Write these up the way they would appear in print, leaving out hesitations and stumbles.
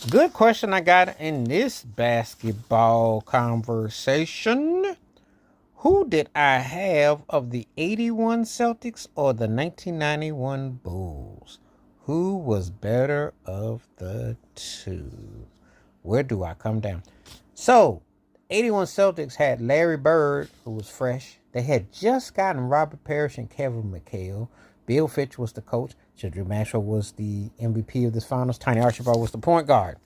Good question I got in this basketball conversation. Who did I have of the 81 Celtics or the 1991 Bulls? Who was better of the two? Where do I come down? So, 81 Celtics had Larry Bird, who was fresh. They had just gotten Robert Parrish and Kevin McHale. Bill Fitch was the coach. Cedric Maxwell was the MVP of this finals. Tiny Archibald was the point guard.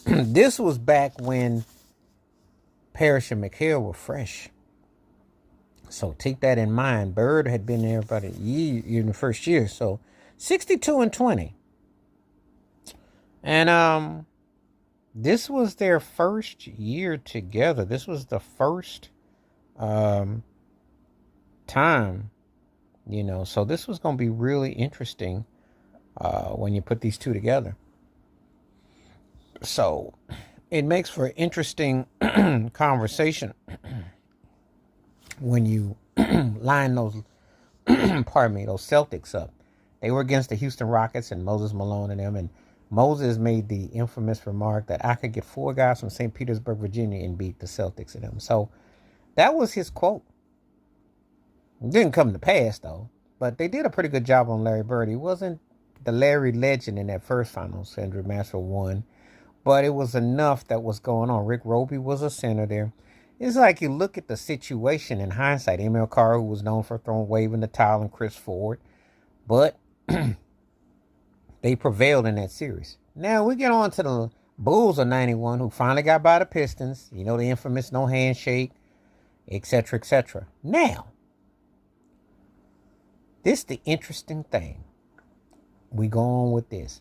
This was back when Parrish and McHale were fresh. So take that in mind. Bird had been there about a year in the first year. So 62 and 20. And this was their first year together. This was the first time, so this was going to be really interesting when you put these two together. So it makes for interesting conversation when you line those those Celtics up. They were against the Houston Rockets and Moses Malone and them, and Moses made the infamous remark that I could get four guys from St. Petersburg, Virginia, and beat the Celtics and them. So that was his quote. It didn't come to pass though, but they did a pretty good job on Larry Bird. He wasn't the Larry legend in that first finals. Cedric Maxwell won, but it was enough that was going on. Rick Roby was a center there. It's like you look at the situation in hindsight. Emil Carr, who was known for waving the towel, and Chris Ford, but they prevailed in that series. Now we get on to the Bulls of 91, who finally got by the Pistons. The infamous no handshake, etc., etc. Now, this is the interesting thing. We go on with this.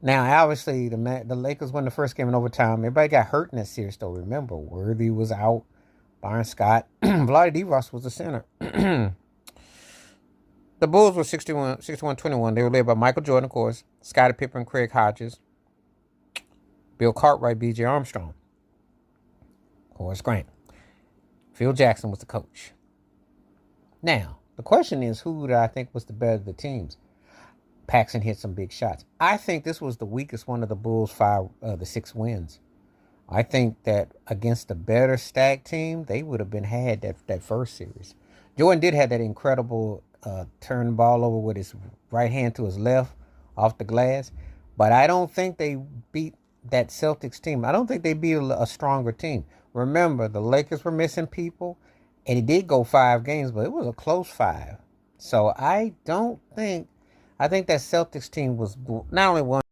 Now, obviously, the Lakers won the first game in overtime. Everybody got hurt in that series, though. Remember, Worthy was out. Byron Scott. Vlade Divac was the center. The Bulls were 61-21. They were led by Michael Jordan, of course, Scottie Pippen, Craig Hodges, Bill Cartwright, B.J. Armstrong, Horace Grant. Phil Jackson was the coach. Now, the question is, who do I think was the better of the teams? Paxson hit some big shots. I think this was the weakest one of the Bulls' the 6 wins. I think that against the better stacked team, they would have been had that first series. Jordan did have that incredible turn the ball over with his right hand to his left off the glass, but I don't think they beat that Celtics team. I don't think they beat a stronger team. Remember, the Lakers were missing people, and it did go 5 games, but it was a close 5. So I think that Celtics team was not only one